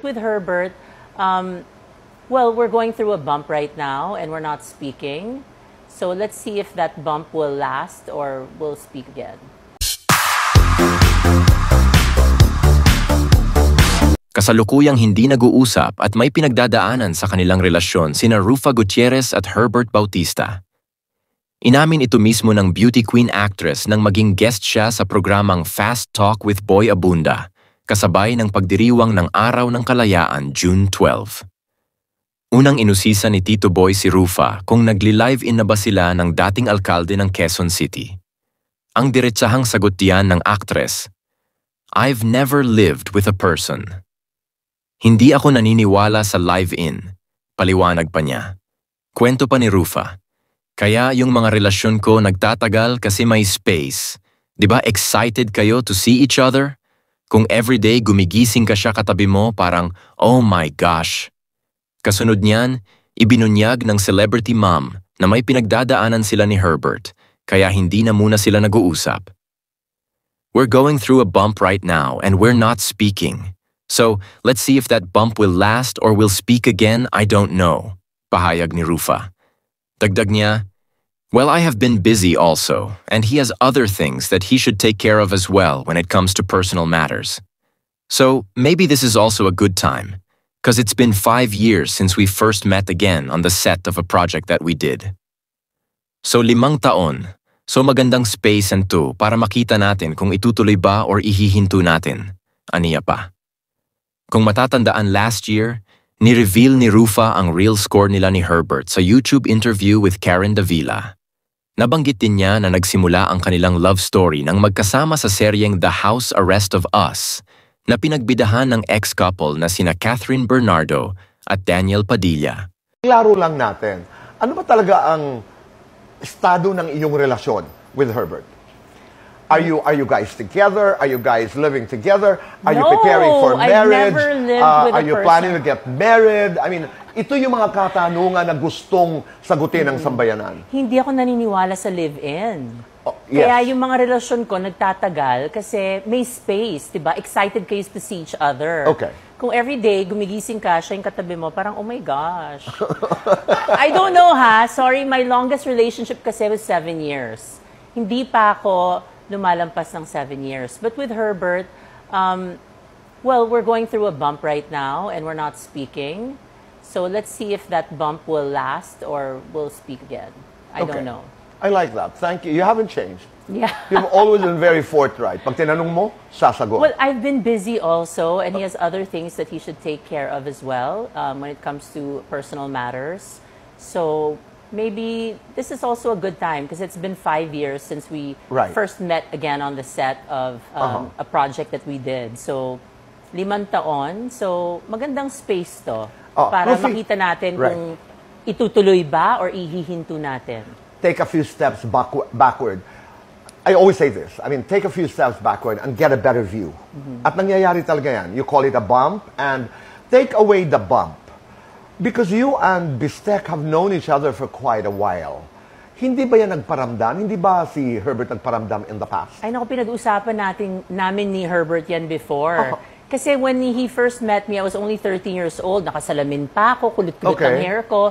But with Herbert, well, we're going through a bump right now and we're not speaking. So let's see if that bump will last or we'll speak again. Kasalukuyang hindi nag-uusap at may pinagdadaanan sa kanilang relasyon sina Rufa Gutierrez at Herbert Bautista. Inamin ito mismo ng beauty queen actress nang maging guest siya sa programang Fast Talk with Boy Abunda, kasabay ng pagdiriwang ng Araw ng Kalayaan June 12. Unang inusisa ni Tito Boy si Rufa kung nagli-live-in na ba sila ng dating alkalde ng Quezon City. Ang diretsahang sagot diyan ng actress, "I've never lived with a person." Hindi ako naniniwala sa live-in, paliwanag pa niya. Kwento pa ni Rufa, kaya yung mga relasyon ko nagtatagal kasi may space. Diba excited kayo to see each other? Kung everyday gumigising ka siya katabi mo parang, oh my gosh. Kasunod niyan, ibinunyag ng celebrity mom na may pinagdadaanan sila ni Herbert, kaya hindi na muna sila nag-uusap. We're going through a bump right now and we're not speaking. So, let's see if that bump will last or will speak again, I don't know, pahayag ni Rufa. Dagdag niya, well, I have been busy also, and he has other things that he should take care of as well when it comes to personal matters. So, maybe this is also a good time, because it's been 5 years since we first met again on the set of a project that we did. So, 5 taon. So, magandang space and to para makita natin kung itutuloy ba or ihihinto natin, aniya pa. Kung matatandaan last year, ni-reveal ni Rufa ang real score nila ni Herbert sa YouTube interview with Karen Davila. Nabanggit din niya na nagsimula ang kanilang love story nang magkasama sa seryeng The House Arrest of Us, na pinagbidahan ng ex-couple na sina Catherine Bernardo at Daniel Padilla. Klaro lang natin, ano ba talaga ang estado ng iyong relasyon with Herbert? Are you guys together? Are you guys living together? Are you preparing for marriage? I've never lived with are you planning to get married? I mean, ito yung mga katanungan na gustong sagutin ng sambayanan. Hindi ako naniniwala sa live-in. Oh, yes. Kaya yung mga relasyon ko nagtatagal kasi may space, diba? Excited kayo to see each other. Okay. Kung everyday gumigising ka, siya yung katabi mo, parang, oh my gosh. I don't know ha. Sorry, my longest relationship kasi was 7 years. Hindi pa ako lumalampas ng 7 years. But with Herbert, well, we're going through a bump right now and we're not speaking. So let's see if that bump will last or we'll speak again. I don't know. I like that. Thank you. You haven't changed. Yeah. You've always been very forthright. Pag tinanong mo, sasagot. Well, I've been busy also and he has other things that he should take care of as well when it comes to personal matters. So maybe this is also a good time because it's been 5 years since we first met again on the set of a project that we did. So, 5 taon. So, magandang space to para makita natin kung itutuloy ba or ihihinto natin. Take a few steps backward. I always say this. I mean, take a few steps backward and get a better view. At nangyayari talaga yan. You call it a bump and take away the bump. Because you and Bistek have known each other for quite a while. Hindi ba yan nagparamdam? Hindi ba si Herbert nagparamdam in the past? Ay naku, pinag-usapan namin ni Herbert yan before. Kasi when he first met me, I was only 13 years old. Nakasalamin pa ako, kulit-kulit ang hair ko.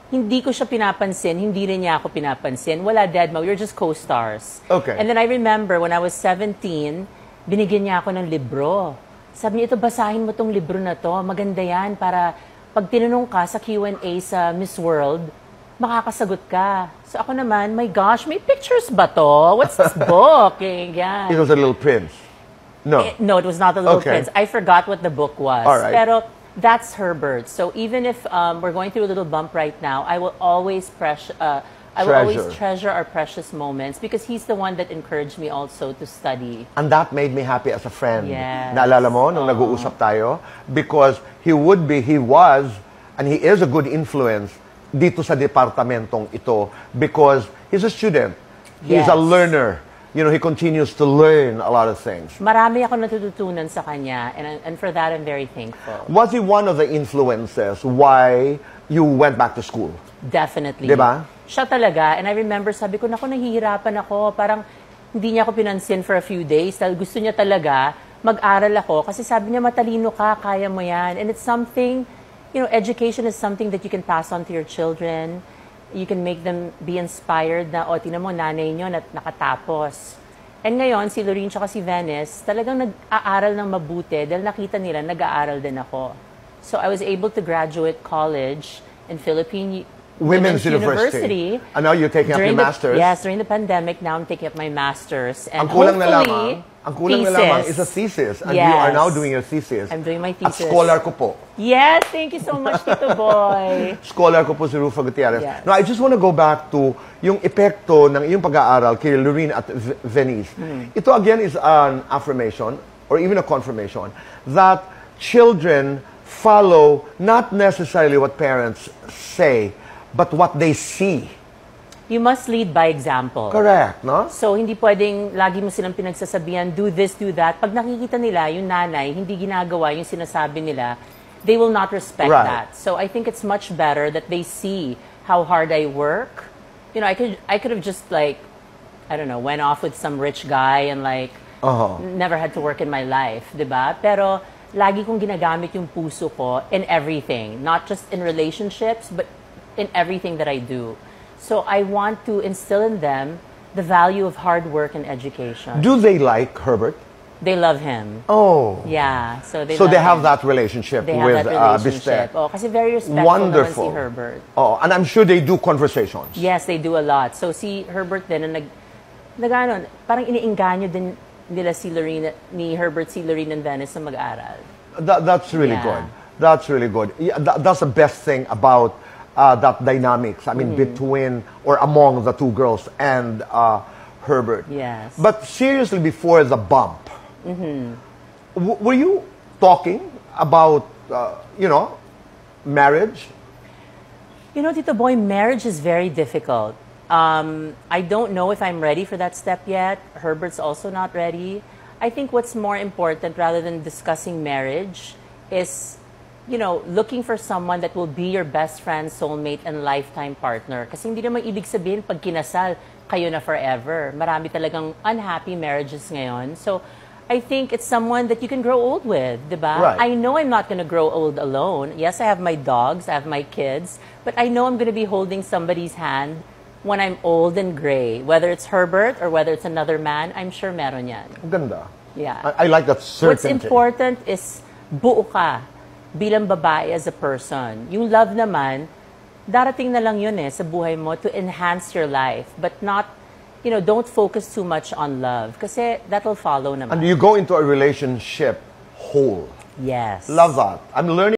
Hindi ko siya pinapansin, hindi rin niya ako pinapansin. Wala, Dedma, we were just co-stars. And then I remember when I was 17, binigyan niya ako ng libro. Sabi niya, ito, basahin mo tong libro na to. Maganda yan para pag tinanong ka sa Q&A sa Miss World, makakasagot ka. So ako naman, my gosh, may pictures ba to? What's this book? Yan. It was a Little Prince. No. No, it was not a Little Prince. I forgot what the book was. All right. Pero that's Herbert. So even if we're going through a little bump right now, I will always treasure our precious moments because he's the one that encouraged me also to study. And that made me happy as a friend. Yes. Naalala mo nung nag-uusap tayo? Because he was, and he is a good influence dito sa departamentong ito because he's a student. He's a learner. You know, he continues to learn a lot of things. Marami ako natututunan sa kanya and for that I'm very thankful. Was he one of the influences why you went back to school? Definitely. Diba? Siya talaga. And I remember, sabi ko, naku, nahihirapan ako. Parang hindi niya ako pinansin for a few days. Dahil gusto niya talaga mag-aral ako kasi sabi niya, matalino ka, kaya mo yan. And it's something, you know, education is something that you can pass on to your children. You can make them be inspired na, tingnan mo, nanay niyo nakatapos. And ngayon, si Lorene tsaka si Venice, talagang nag-aaral ng mabuti dahil nakita nila, nag-aaral din ako. So I was able to graduate college in Philippine Women's University. And now you're taking up your master's. Yes, during the pandemic, now I'm taking up my master's. And ang kulang hopefully, na lamang is a thesis. And you are now doing your thesis. I'm doing my thesis. At scholar ko po. Yes, thank you so much, Tito Boy. Scholar ko po si Rufa Gutierrez. Yes. Now, I just want to go back to yung epekto ng iyong pag-aaral kay Lorene at Venice. Ito again is an affirmation or even a confirmation that children follow not necessarily what parents say, but what they see. You must lead by example. Correct, no? So, hindi pwedeng lagi mo silang pinagsasabihan, do this, do that. Pag nakikita nila, yung nanay, hindi ginagawa yung sinasabi nila, they will not respect that. So, I think it's much better that they see how hard I work. You know, I could have just like, I don't know, went off with some rich guy and like, never had to work in my life, diba? Pero, lagi kong ginagamit yung puso ko in everything. Not just in relationships, but in everything that I do. So I want to instill in them the value of hard work and education. Do they like Herbert? They love him. Oh. Yeah. So they have that relationship they with have that relationship. Bistek. Kasi very respectful Wonderful. naman si Herbert. Oh, and I'm sure they do conversations. Yes, they do a lot. So si Herbert din, parang iniinganyo din nila ni Herbert, si Lorene and Venice na mag-aral. That's really good. That's really good. Yeah, that's the best thing about that dynamics, I mean, between or among the two girls and Herbert. Yes. But seriously, before the bump, were you talking about, marriage? You know, Tito Boy, marriage is very difficult. I don't know if I'm ready for that step yet. Herbert's also not ready. I think what's more important rather than discussing marriage is, looking for someone that will be your best friend, soulmate, and lifetime partner. Kasi hindi naman ibig sabihin pag kinasal, kayo na forever. Marami talagang unhappy marriages ngayon. So, I think it's someone that you can grow old with, diba? Right. I know I'm not going to grow old alone. Yes, I have my dogs, I have my kids, but I know I'm going to be holding somebody's hand when I'm old and gray. Whether it's Herbert or whether it's another man, I'm sure meron yan. Ganda. Yeah. I like that certainty. What's important is buo ka bilang babae as a person. Yung love naman, darating na lang yun sa buhay mo to enhance your life, but not, don't focus too much on love kasi that'll follow naman. And you go into a relationship whole. Yes. Love that. I'm learning